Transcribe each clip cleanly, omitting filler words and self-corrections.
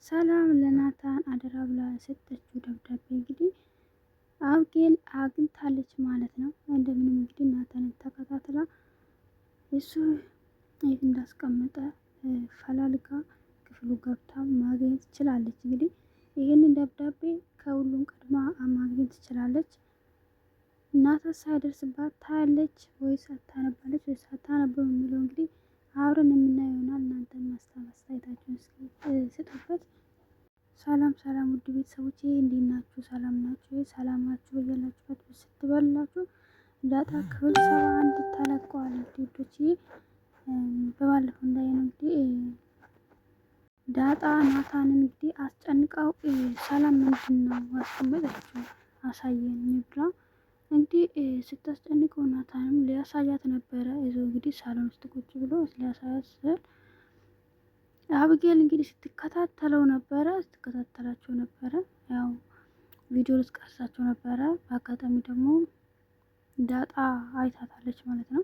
ሰላም ለናታን አደራ ብላ ሰጠችው ደብዳቤ እንግዲህ አብጌል አግኝታለች ማለት ነው። እንደምንም እንግዲህ ናታንን ተከታትላ እሱ የት እንዳስቀመጠ ፈላልጋ ክፍሉ ገብታ ማግኘት ትችላለች። እንግዲህ ይህንን ደብዳቤ ከሁሉም ቀድማ ማግኘት ትችላለች። ናታን ሳይደርስባት ታያለች ወይስ አታነባለች ወይስ አታነበው የሚለው እንግዲህ አብረን የምናየው ይሆናል። እናንተም አስተያየታችሁን እስኪ ስጡበት። ሰላም ሰላም ውድ ቤተሰቦቼ እንዴት ናችሁ? ሰላም ናችሁ? ሰላማችሁ በያላችሁበት ስትበላችሁ ዳጣ ክፍል 71 ተለቀዋል። ውዶቼ በባለፈው እንዳየነው እንግዲህ ዳጣ ናታንን እንግዲህ አስጨንቃው ሰላም ምንድነው አስቀመጠችው አሳየኝ ብላ እንግዲህ ስታስጨንቀው ናታንም ሊያሳያት ነበረ። ይዞ እንግዲህ ሳሎን ውስጥ ቁጭ ብሎ ሊያሳያት ስል አብጌል እንግዲህ ስትከታተላቸው ነበረ። ያው ቪዲዮ ልትቀርጻቸው ነበረ። በአጋጣሚ ደግሞ ዳጣ አይታታለች ማለት ነው።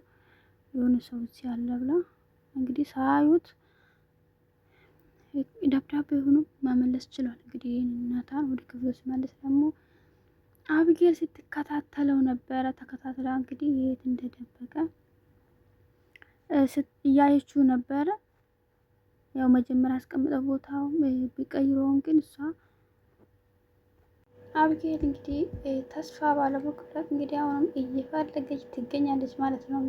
የሆነ ሰው ሲያለ ብላ እንግዲህ ሳያዩት ደብዳቤውንም መመለስ ችሏል። እንግዲህ ናታን ወደ ክፍሉ ሲመለስ ደግሞ አብጌል ስትከታተለው ነበረ። ተከታትላ እንግዲህ የት እንደደበቀ እያየችው ነበረ። ያው መጀመሪያ አስቀምጠው ቦታው ቢቀይረውም ግን እሷ አብጌል እንግዲህ ተስፋ ባለመቁረጥ እንግዲህ አሁንም እየፈለገች ትገኛለች ማለት ነው።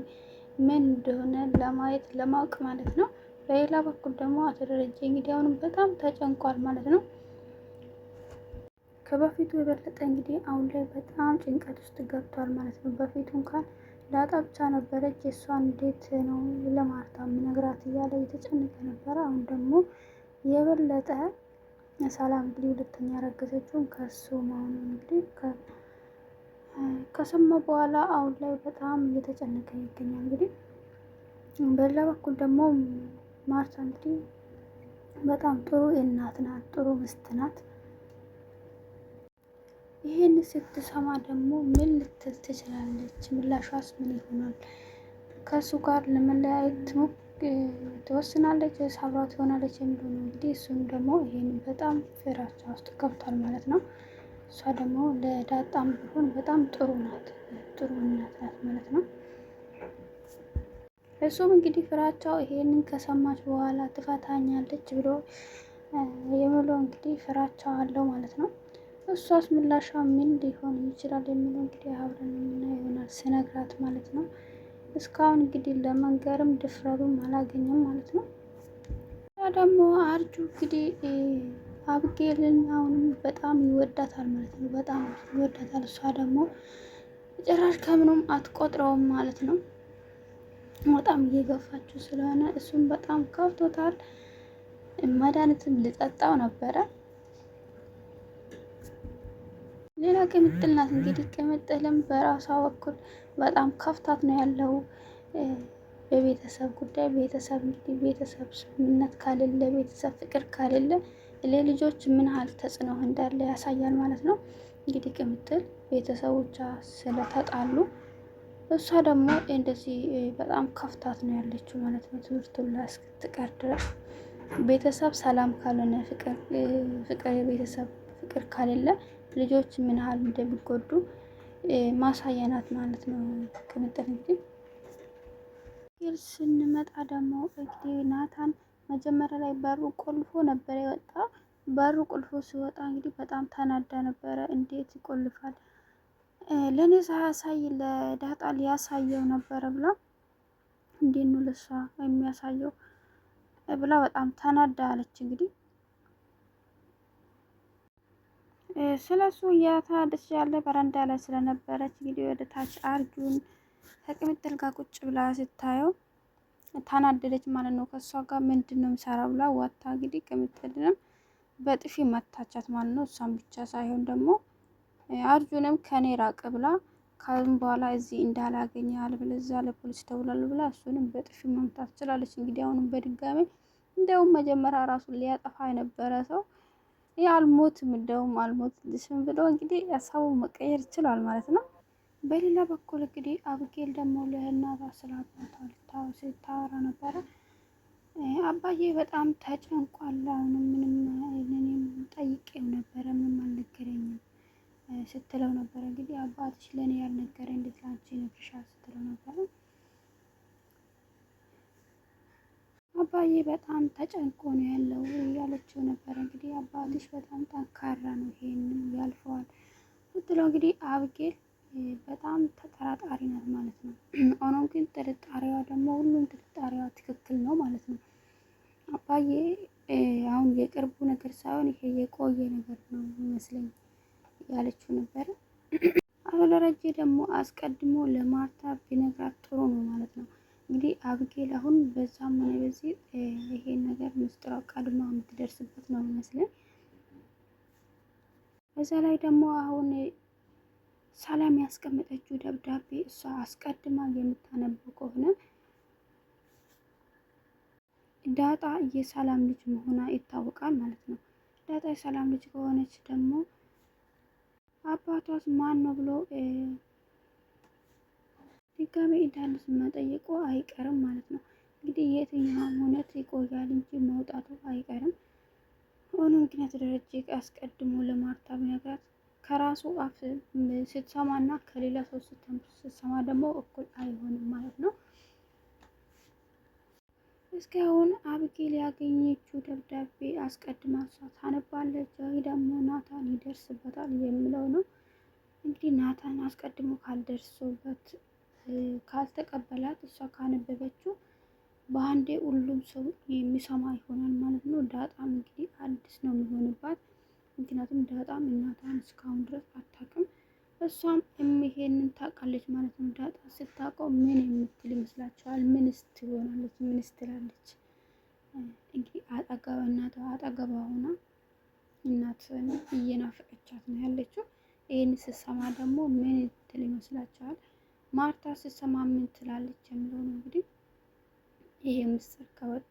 ምን እንደሆነ ለማየት ለማወቅ ማለት ነው። በሌላ በኩል ደግሞ አቶ ደረጀ እንግዲህ አሁንም በጣም ተጨንቋል ማለት ነው። ከበፊቱ የበለጠ እንግዲህ አሁን ላይ በጣም ጭንቀት ውስጥ ገብቷል ማለት ነው። በፊቱ እንኳን ዳጣ ብቻ ነበረች የእሷን እንዴት ነው ለማርታ ምነግራት እያለ እየተጨነቀ ነበረ። አሁን ደግሞ የበለጠ ሰላም እንግዲህ ሁለተኛ ያረገዘችውን ከሱ መሆኑን እንግዲህ ከሰማ በኋላ አሁን ላይ በጣም እየተጨነቀ ይገኛል። እንግዲህ በሌላ በኩል ደግሞ ማርታ እንግዲህ በጣም ጥሩ እናት ናት፣ ጥሩ ሚስት ናት። ይህን ስትሰማ ደግሞ ምን ልትል ትችላለች? ምላሿስ ምን ይሆናል? ከእሱ ጋር ለመለያየት ትወስናለች ወይስ አብራት ትሆናለች የሚለው ነው። እንግዲህ እሱም ደግሞ ይሄን በጣም ፍራቻ ውስጥ ገብቷል ማለት ነው። እሷ ደግሞ ለዳጣም ቢሆን በጣም ጥሩ ናት፣ ጥሩ እናት ናት ማለት ነው። እሱም እንግዲህ ፍራቻው ይሄንን ከሰማች በኋላ ትፈታኛለች ብሎ የሚለው እንግዲህ ፍራቻው አለው ማለት ነው። እሷስ ምላሿ ምን ሊሆን ይችላል የሚለው እንግዲህ አብረን የምናየው ይሆናል ስነግራት ማለት ነው። እስካሁን እንግዲህ ለመንገርም ድፍረቱም አላገኘም ማለት ነው። ደግሞ አርጁ እንግዲህ አብጌልን አሁንም በጣም ይወዳታል ማለት ነው። በጣም ይወዳታል። እሷ ደግሞ ጭራሽ ከምኑም አትቆጥረውም ማለት ነው። በጣም እየገፋችው ስለሆነ እሱም በጣም ከፍቶታል። መድኃኒትም ልጠጣው ነበረ። ሌላ ቅምጥል ናት እንግዲህ ቅምጥልም በራሷ በኩል በጣም ከፍታት ነው ያለው። በቤተሰብ ጉዳይ ቤተሰብ እንግዲህ ቤተሰብ ስምምነት ካሌለ ቤተሰብ ፍቅር ካሌለ ለልጆች ምን ያህል ተጽዕኖ እንዳለ ያሳያል ማለት ነው። እንግዲህ ቅምጥል ቤተሰቦቿ ስለተጣሉ እሷ ደግሞ እንደዚህ በጣም ከፍታት ነው ያለችው ማለት ነው። ትምህርቱን ላይ እስክትቀር ድረስ ቤተሰብ ሰላም ካልሆነ ፍቅር የቤተሰብ ፍቅር ካሌለ ልጆች ምን ያህል እንደሚጎዱ ማሳያ ናት ማለት ነው። ቅምጥል እንግዲህ ስንመጣ ደግሞ እንግዲህ ናታን መጀመሪያ ላይ በሩ ቆልፎ ነበር የወጣ። በሩ ቆልፎ ሲወጣ እንግዲህ በጣም ተናዳ ነበረ። እንዴት ይቆልፋል? ለእኔ ሳያሳይ ለዳጣ ሊያሳየው ነበረ ብላ እንዴት ነው ለሷ የሚያሳየው ብላ በጣም ተናዳ አለች። እንግዲህ ስለሱ እያታደስ ያለ በረንዳ ላይ ስለነበረች እንግዲህ ወደ ታች አርጁን ከቅምጥል ጋር ቁጭ ብላ ስታየው ታናደደች ማለት ነው። ከእሷ ጋር ምንድን ነው የምሰራው ብላ ወጣ። እንግዲህ ቅምጥልንም በጥፊ መታቻት ማለት ነው። እሷን ብቻ ሳይሆን ደግሞ አርጁንም ከኔ ራቅ ብላ ካሁን በኋላ እዚህ እንዳላገኘ አለበለዚያ ለፖሊስ ደውላለሁ ብላ እሱንም በጥፊ መምታት ትችላለች። እንግዲህ አሁንም በድጋሚ እንደውም መጀመሪያ ራሱን ሊያጠፋ የነበረ ሰው አልሞትም እንደውም አልሞትልሽም ብሎ እንግዲህ ሀሳቡን መቀየር ይችላል ማለት ነው። በሌላ በኩል እንግዲህ አብጌል ደግሞ ለእናቷ ስለ አባቷ ስታወራ ነበረ። አባዬ በጣም ተጨንቋል። አሁን ምንም ጠይቄው ነበረ ምንም አልነገረኝም ስትለው ነበረ። እንግዲህ አባትሽ ለእኔ ያልነገረ እንዴት ላንቺ ይነግርሻል ስትለው ነበረ። አባዬ በጣም ተጨንቆ ነው ያለው እያለችው ነበረ። እንግዲህ አባትሽ በጣም ጠንካራ ነው ይሄንን ያልፈዋል ስትለው እንግዲህ አብጌል በጣም ተጠራጣሪ ናት ማለት ነው። ሆኖም ግን ጥርጣሬዋ ደግሞ ሁሉም ጥርጣሬዋ ትክክል ነው ማለት ነው። አባዬ አሁን የቅርቡ ነገር ሳይሆን ይሄ የቆየ ነገር ነው ይመስለኝ ያለችው ነበረ። አቶ ደረጀ ደግሞ አስቀድሞ ለማርታ ቢነግራት ጥሩ ነው ማለት ነው። እንግዲህ አብጌል አሁን በዛም ሆነ በዚህ ይሄን ነገር ምስጢሯ ቀድማ የምትደርስበት ነው ይመስለኝ። በዛ ላይ ደግሞ አሁን ሰላም ያስቀመጠችው ደብዳቤ እሷ አስቀድማ የምታነበው ከሆነ ዳጣ የሰላም ልጅ መሆኗ ይታወቃል ማለት ነው። ዳጣ የሰላም ልጅ ከሆነች ደግሞ አባቷስ ማን ነው ብሎ ድጋሜ እንዳንስ መጠየቁ አይቀርም ማለት ነው። እንግዲህ የትኛውም እውነት ይቆያል እንጂ መውጣቱ አይቀርም። ሆኖም ግን ደረጀ አስቀድሞ ለማርታ ቢነግራት ከራሱ አፍ ስትሰማና ከሌላ ሰው ስትሰማ ደግሞ እኩል አይሆንም ማለት ነው። እስካሁን አብጌል ያገኘችው ደብዳቤ አስቀድማ እሷ ታነባለች ወይ ደግሞ ናታን ይደርስበታል የሚለው ነው። እንግዲህ ናታን አስቀድሞ ካልደርሶበት ካልተቀበላት እሷ ካነበበችው በአንዴ ሁሉም ሰው የሚሰማ ይሆናል ማለት ነው። ዳጣም እንግዲህ አዲስ ነው የሚሆንባት። ምክንያቱም ዳጣም እናቷን እስካሁን ድረስ አታውቅም። እሷም ይሄንን ታውቃለች ማለት ነው። ዳጣ ስታውቀው ምን የምትል ይመስላችኋል? ምንስ ትሆናለች? ምንስ ትላለች? እንግዲህ አጠገቧ እናቷ አጠገቧ ሆና እናትን እየናፈቀቻት ነው ያለችው። ይህን ስትሰማ ደግሞ ምን ትል ይመስላችኋል? ማርታ ስትሰማ ምን ትላለች የሚለው ነው። እንግዲህ ይሄ ምስጢር ከወጣ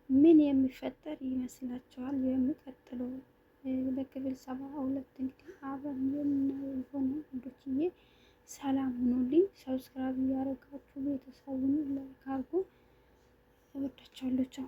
ምን የሚፈጠር ይመስላችኋል? የሚቀጥለው በክፍል 72 እንግዲህ አብረን የምናየው የሆነ ወንዶችዬ ሰላም ሁኑልኝ። ሰብስክራይብ እያደረጋችሁ ቤተሰቡን ላይክ አድርጉ። እወዳችኋለሁ።